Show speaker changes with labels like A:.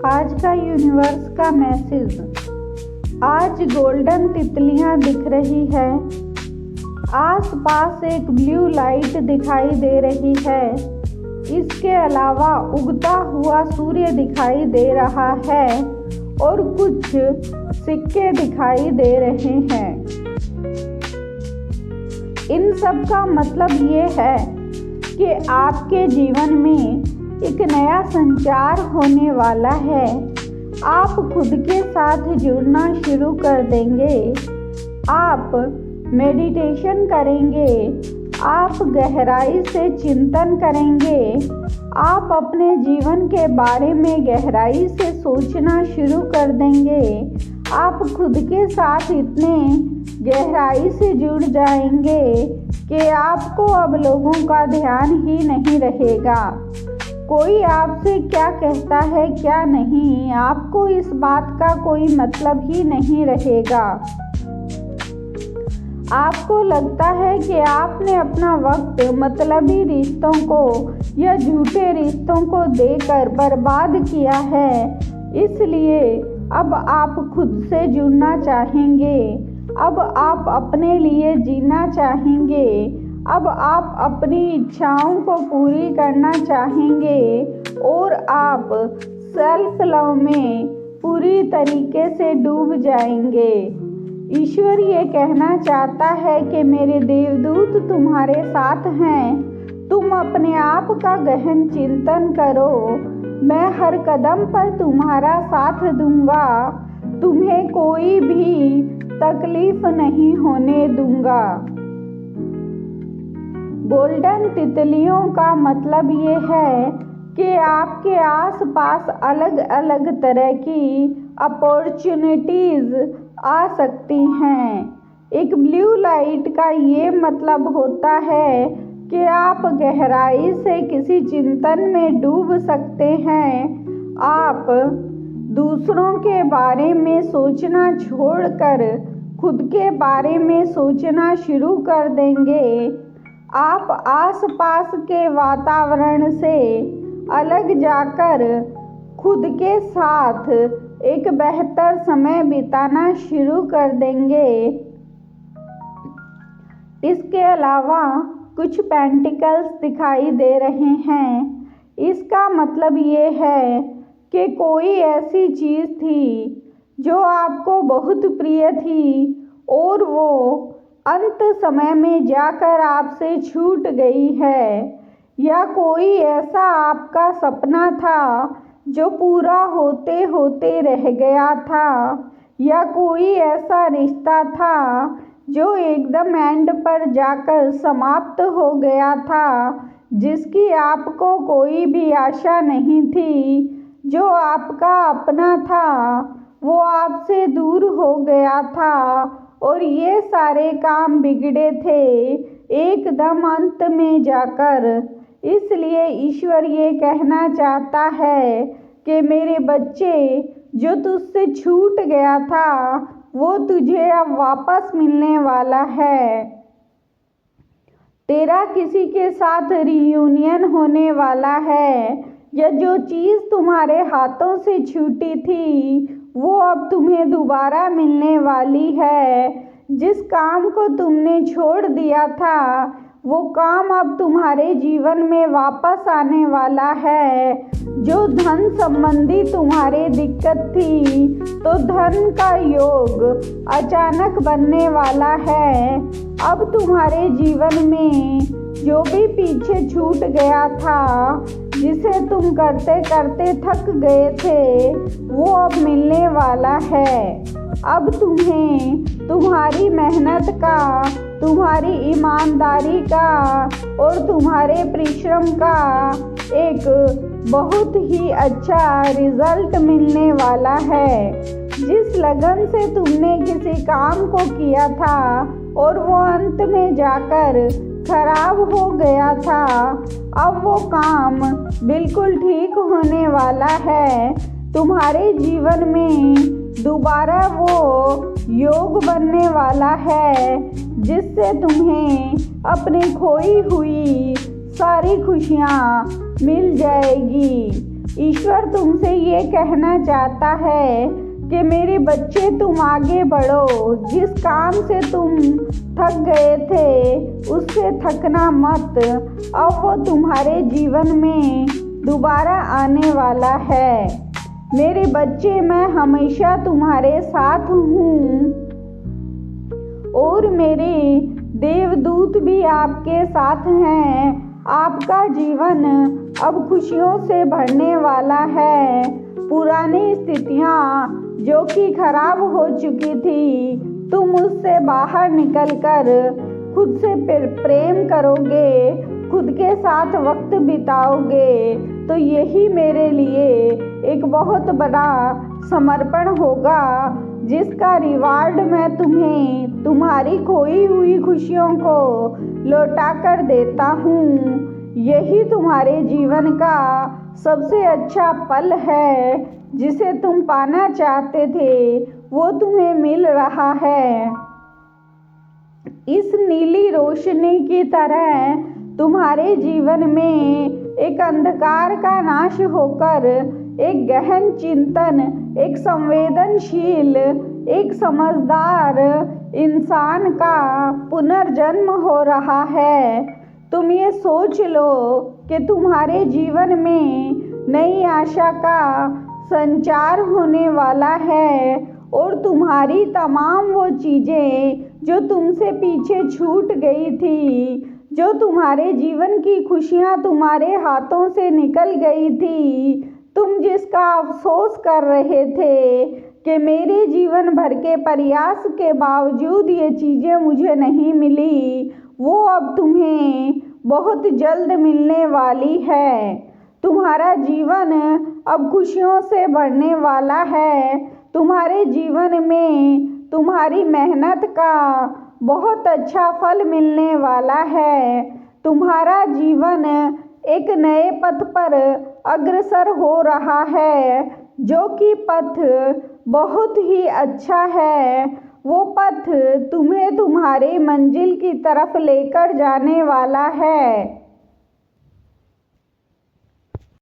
A: आज का यूनिवर्स का मैसेज। आज गोल्डन तितलियां दिख रही है। आस पास एक ब्लू लाइट दिखाई दे रही है। इसके अलावा उगता हुआ सूर्य दिखाई दे रहा है और कुछ सिक्के दिखाई दे रहे हैं। इन सब का मतलब ये है कि आपके जीवन में एक नया संचार होने वाला है। आप खुद के साथ जुड़ना शुरू कर देंगे। आप मेडिटेशन करेंगे। आप गहराई से चिंतन करेंगे। आप अपने जीवन के बारे में गहराई से सोचना शुरू कर देंगे। आप खुद के साथ इतने गहराई से जुड़ जाएंगे कि आपको अब लोगों का ध्यान ही नहीं रहेगा। कोई आपसे क्या कहता है क्या नहीं, आपको इस बात का कोई मतलब ही नहीं रहेगा। आपको लगता है कि आपने अपना वक्त मतलबी रिश्तों को या झूठे रिश्तों को देकर बर्बाद किया है। इसलिए अब आप खुद से जुड़ना चाहेंगे। अब आप अपने लिए जीना चाहेंगे। अब आप अपनी इच्छाओं को पूरी करना चाहेंगे और आप सेल्फ लव में पूरी तरीके से डूब जाएंगे। ईश्वर ये कहना चाहता है कि मेरे देवदूत तुम्हारे साथ हैं। तुम अपने आप का गहन चिंतन करो। मैं हर कदम पर तुम्हारा साथ दूंगा। तुम्हें कोई भी तकलीफ नहीं होने दूंगा। गोल्डन तितलियों का मतलब ये है कि आपके आसपास अलग अलग तरह की अपॉर्चुनिटीज़ आ सकती हैं। एक ब्लू लाइट का ये मतलब होता है कि आप गहराई से किसी चिंतन में डूब सकते हैं। आप दूसरों के बारे में सोचना छोड़कर खुद के बारे में सोचना शुरू कर देंगे। आप आसपास के वातावरण से अलग जाकर खुद के साथ एक बेहतर समय बिताना शुरू कर देंगे। इसके अलावा कुछ पेंटिकल्स दिखाई दे रहे हैं। इसका मतलब ये है कि कोई ऐसी चीज़ थी जो आपको बहुत प्रिय थी और वो अंत समय में जाकर आपसे छूट गई है, या कोई ऐसा आपका सपना था जो पूरा होते होते रह गया था, या कोई ऐसा रिश्ता था जो एकदम एंड पर जाकर समाप्त हो गया था, जिसकी आपको कोई भी आशा नहीं थी। जो आपका अपना था वो आपसे दूर हो गया था और ये सारे काम बिगड़े थे एकदम अंत में जाकर। इसलिए ईश्वर ये कहना चाहता है कि मेरे बच्चे, जो तुझसे छूट गया था वो तुझे अब वापस मिलने वाला है। तेरा किसी के साथ रियूनियन होने वाला है, या जो चीज़ तुम्हारे हाथों से छूटी थी वो अब तुम्हें दोबारा मिलने वाली है। जिस काम को तुमने छोड़ दिया था वो काम अब तुम्हारे जीवन में वापस आने वाला है। जो धन संबंधी तुम्हारी दिक्कत थी, तो धन का योग अचानक बनने वाला है। अब तुम्हारे जीवन में जो भी पीछे छूट गया था, जिसे तुम करते करते थक गए थे, वो अब मिलने वाला है। अब तुम्हें तुम्हारी मेहनत का, तुम्हारी ईमानदारी का और तुम्हारे परिश्रम का एक बहुत ही अच्छा रिजल्ट मिलने वाला है। जिस लगन से तुमने किसी काम को किया था और वो अंत में जाकर खराब हो गया था, अब वो काम बिल्कुल ठीक होने वाला है। तुम्हारे जीवन में दोबारा वो योग बनने वाला है जिससे तुम्हें अपनी खोई हुई सारी खुशियाँ मिल जाएगी। ईश्वर तुमसे ये कहना चाहता है कि मेरे बच्चे तुम आगे बढ़ो। जिस काम से तुम थक गए थे उससे थकना मत। अब वो तुम्हारे जीवन में दोबारा आने वाला है। मेरे बच्चे, मैं हमेशा तुम्हारे साथ हूँ और मेरे देवदूत भी आपके साथ हैं। आपका जीवन अब खुशियों से भरने वाला है। पुरानी स्थितियाँ जो कि खराब हो चुकी थी, तुम उससे बाहर निकलकर खुद से प्रेम करोगे, खुद के साथ वक्त बिताओगे, तो यही मेरे लिए एक बहुत बड़ा समर्पण होगा, जिसका रिवार्ड मैं तुम्हें तुम्हारी खोई हुई खुशियों को लौटा कर देता हूँ। यही तुम्हारे जीवन का सबसे अच्छा पल है। जिसे तुम पाना चाहते थे वो तुम्हें मिल रहा है। इस नीली रोशनी की तरह तुम्हारे जीवन में एक अंधकार का नाश होकर एक गहन चिंतन, एक संवेदनशील, एक समझदार इंसान का पुनर्जन्म हो रहा है। तुम ये सोच लो कि तुम्हारे जीवन में नई आशा का संचार होने वाला है और तुम्हारी तमाम वो चीज़ें जो तुमसे पीछे छूट गई थी, जो तुम्हारे जीवन की खुशियाँ तुम्हारे हाथों से निकल गई थी, तुम जिसका अफसोस कर रहे थे कि मेरे जीवन भर के प्रयास के बावजूद ये चीज़ें मुझे नहीं मिली, वो अब तुम्हें बहुत जल्द मिलने वाली है। तुम्हारा जीवन अब खुशियों से भरने वाला है। तुम्हारे जीवन में तुम्हारी मेहनत का बहुत अच्छा फल मिलने वाला है। तुम्हारा जीवन एक नए पथ पर अग्रसर हो रहा है, जो कि पथ बहुत ही अच्छा है। वो पथ तुम्हें तुम्हारे मंजिल की तरफ लेकर जाने वाला है।